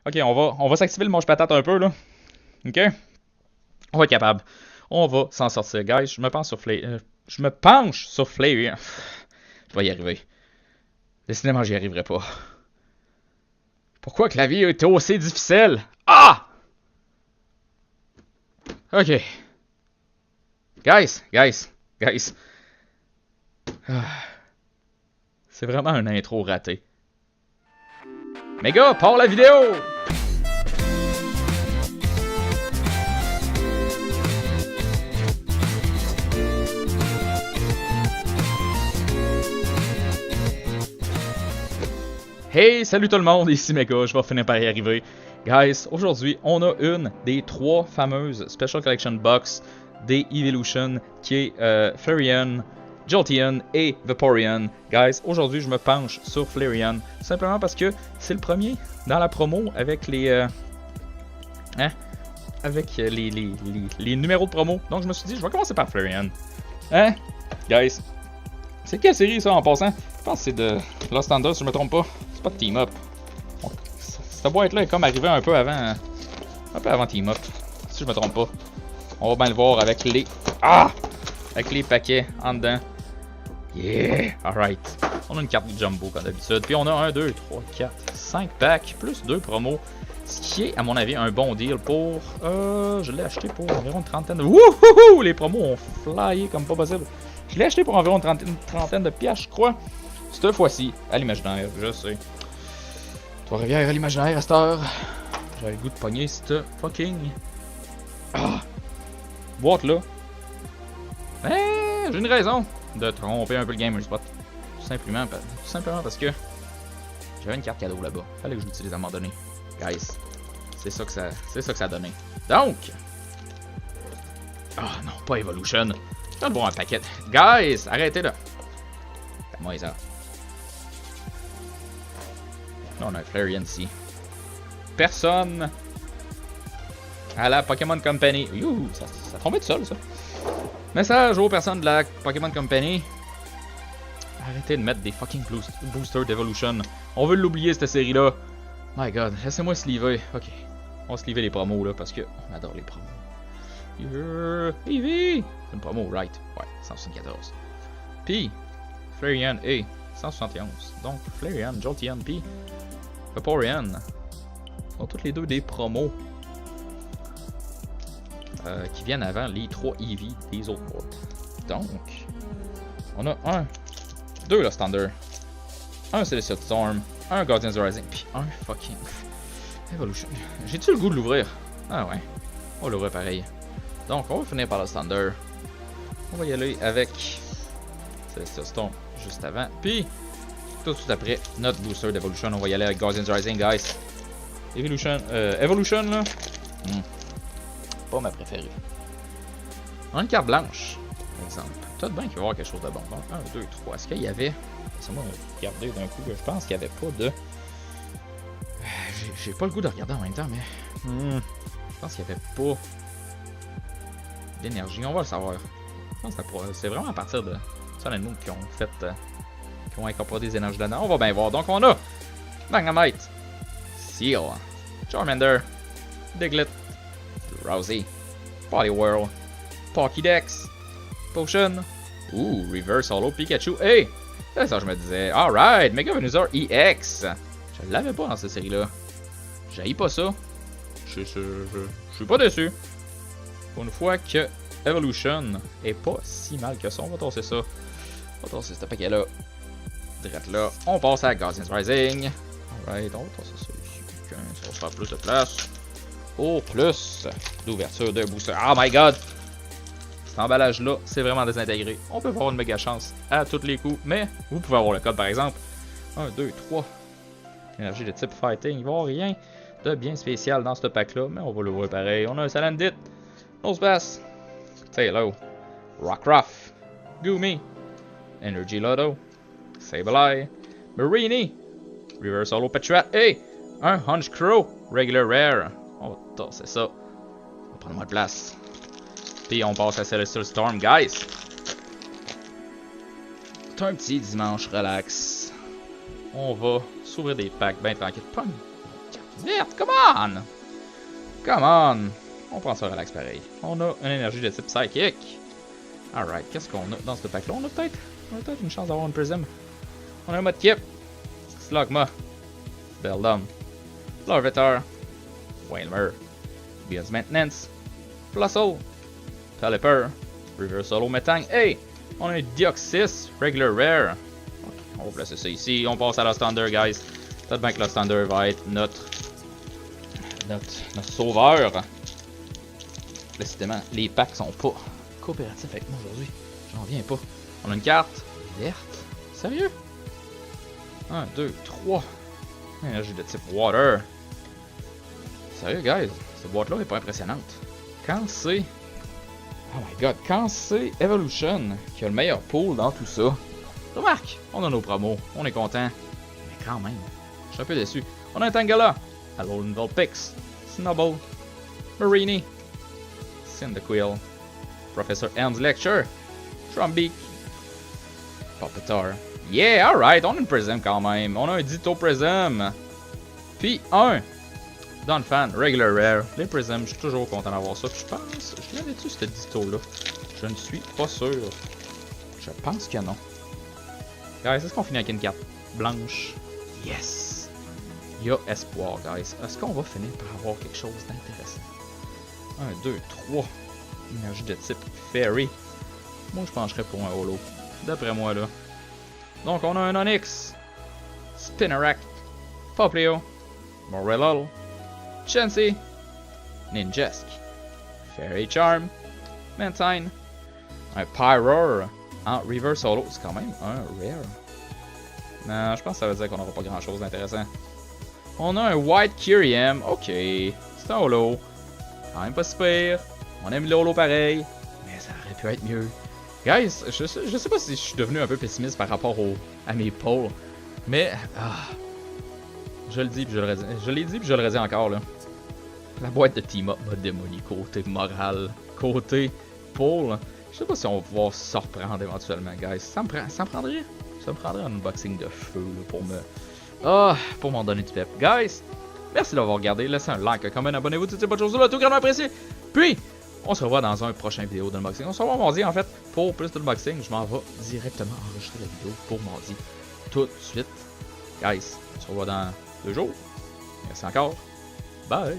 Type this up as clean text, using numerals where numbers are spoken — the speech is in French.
Ok, on va s'activer le mange-patate un peu, là. Ok? On va être capable. On va s'en sortir, guys. Je me penche sur Flareon. Je vais y arriver. Décidément, j'y arriverai pas. Pourquoi que la vie a été aussi difficile? Ah! Ok. Guys. C'est vraiment un intro raté. Mais gars, pars la vidéo! Hey, salut tout le monde, ici Mega, je vais finir par y arriver. Guys, aujourd'hui, on a une des 3 fameuses Special Collection Box des Evolution qui est Flareon, Jolteon et Vaporeon. Guys, aujourd'hui, je me penche sur Flareon, simplement parce que c'est le premier dans la promo avec les numéros de promo. Donc je me suis dit, je vais commencer par Flareon. Hein? Guys, c'est quelle série ça en passant? Je pense que c'est de Lost Thunder si je me trompe pas. C'est pas de Team Up. Cette boîte là est comme arrivée un peu avant Team Up. Si je me trompe pas. On va bien le voir avec les. Avec les paquets en dedans. Yeah! Alright. On a une carte de Jumbo comme d'habitude. Puis on a 1, 2, 3, 4, 5 packs plus 2 promos. Ce qui est à mon avis un bon deal pour. Je l'ai acheté pour environ une trentaine de. Wouhouhou! Les promos ont flyé comme pas possible. Je l'ai acheté pour environ une trentaine de piastres, je crois. Cette fois-ci, à l'imaginaire, je sais. Trois-Rivières à l'imaginaire à cette heure. J'avais le goût de pogner cette fucking. Boîte là. J'ai une raison de tromper un peu le Gamer Spot. Tout simplement parce que j'avais une carte cadeau là-bas. Fallait que je l'utilise à un moment donné. Guys, c'est ça que ça a donné. Donc. Non, pas Evolution. Je vais le voir un paquet. Guys, arrêtez là. Moi ça. Là, on a un Flareon ici. Personne à la Pokémon Company. Youhou, ça tombait tout seul, ça. Message aux personnes de la Pokémon Company. Arrêtez de mettre des fucking boosters d'Evolution. On veut l'oublier, cette série-là. My god, laissez-moi sliver. Ok. On va sliver les promos, là, parce que on adore les promos. Eevee! C'est une promo, right? Ouais, 174. Puis, Flareon et 171. Donc, Flareon, Jolteon, puis Vaporeon sont toutes les deux des promos qui viennent avant les 3 Eevee des autres mois. Donc, on a 2 Lost Thunder, un Celestial Storm, un Guardians Rising, puis un fucking Evolution. J'ai-tu le goût de l'ouvrir? Ah ouais, on va l'ouvrir pareil. Donc, on va finir par Lost Thunder. On va y aller avec Celestial Storm juste avant. Puis, tout de suite après, notre booster d'Evolution. On va y aller avec Guardians Rising, guys. Evolution, là. Pas ma préférée. On a une carte blanche, par exemple. Peut-être bien qu'il va y avoir quelque chose de bon. Donc, 1, 2, 3. Est-ce qu'il y avait. Laissez-moi regarder d'un coup. Je pense qu'il n'y avait pas de. J'ai pas le goût de regarder en même temps, mais. Je pense qu'il n'y avait pas d'énergie. On va le savoir. Je pense que c'est vraiment à partir de Sun & Moon qui ont incorporé des énergies là-dedans. On va bien voir. Donc, on a Magnemite, Seal, Charmander, Diglett, Drowsy, Poliwhirl, Pokédex, Potion, Reverse Holo Pikachu. Hey! C'est ça que je me disais. Alright, Mega Venusaur EX. Je l'avais pas dans cette série-là. J'haïs pas ça. Je suis pas déçu. Pour une fois que Evolution est pas si mal que ça. On va tosser ça. On va tosser ce paquet-là. Direct là. On passe à Guardians Rising. Alright, on va tosser ça ici. Ça va se faire plus de place. Pour plus d'ouverture de booster. Oh my god! Cet emballage-là, c'est vraiment désintégré. On peut avoir une méga chance à tous les coups, mais vous pouvez avoir le code par exemple. 1, 2, 3. Énergie de type Fighting. Il va y avoir rien de bien spécial dans ce pack-là, mais on va l'ouvrir pareil. On a un Salandit, Nosepass, Taillow, Rockruff, Goomy, Energy Lotto, Sableye, Mareanie, Reverse Holo Patrat et un Honchkrow Regular Rare. On va tasser ça. On va prendre moins de place. Puis on passe à Celestial Storm, guys. C'est un petit dimanche relax. On va s'ouvrir des packs bien tranquille. Pas une carte Vite, come on! Come on! On prend ça relax pareil. On a une énergie de type psychique. Alright, qu'est-ce qu'on a dans ce pack-là? On a peut-être une chance d'avoir une prism. On a un mode kip. Slugma. Beldum. Larvitar. Whalmer. Beans Maintenance. Flussel. Pelipper. Reverse Solo Metang. Hey! On a un Deoxys. Regular Rare. Ok, on va placer ça ici. On passe à Lost Thunder, guys. Peut-être bien que Lost Thunder va être notre sauveur. Décidément, les packs sont pas coopératifs avec moi aujourd'hui. J'en viens pas. On a une carte verte. Sérieux? 1, 2, 3. Énergie de type Water. Sérieux, guys? Cette boîte-là est pas impressionnante. Quand c'est... Oh my god, quand c'est Evolution qui a le meilleur pool dans tout ça. Remarque, on a nos promos. On est content. Mais quand même, je suis un peu déçu. On a un Tangela. Alolan Vulpix. Snubble. Marini. Cyndaquil. Professor Ern's Lecture. Trumbeak. Pupitar. Yeah, alright, on a une Prism quand même. On a un Ditto Prism. Puis un Donphan Regular Rare. Les Prism, je suis toujours content d'avoir ça. Puis je pense, je l'avais-tu ce Ditto-là? Je ne suis pas sûr. Je pense que non. Guys, est-ce qu'on finit avec une carte blanche? Yes! Il y a espoir, guys. Est-ce qu'on va finir par avoir quelque chose d'intéressant? 1, 2, 3. Énergie de type Fairy. Moi, je pencherais pour un holo. D'après moi, là. Donc, on a un Onix. Spinarak. Poplio. Morello. Chansey. Ninjask. Fairy Charm. Mantine. Un Pyroar. En Reverse Holo. C'est quand même un Rare. Non, je pense que ça veut dire qu'on n'aura pas grand chose d'intéressant. On a un White Kyurem. Ok. C'est un holo. Quand même pas si pire. On aime le holo pareil. Mais ça aurait pu être mieux. Guys, je sais pas si je suis devenu un peu pessimiste par rapport à mes polls. Mais. Je le dis puis je le redis. Je l'ai dit puis je le redis encore là. La boîte de team-up m'a démoli côté moral. Côté poll. Je sais pas si on va pouvoir se surprendre éventuellement, guys. Ça me prendrait un unboxing de feu là, pour m'en donner du pep. Guys, merci d'avoir regardé. Laissez un like, un comment, abonnez-vous, toutes ces bonnes choses-là, tout grandement apprécié. Puis, on se revoit dans un prochain vidéo d'unboxing. On se revoit mardi en fait. Pour plus d'unboxing, je m'en vais directement enregistrer la vidéo pour mardi. Tout de suite. Guys, on se revoit dans 2 jours. Merci encore. Bye.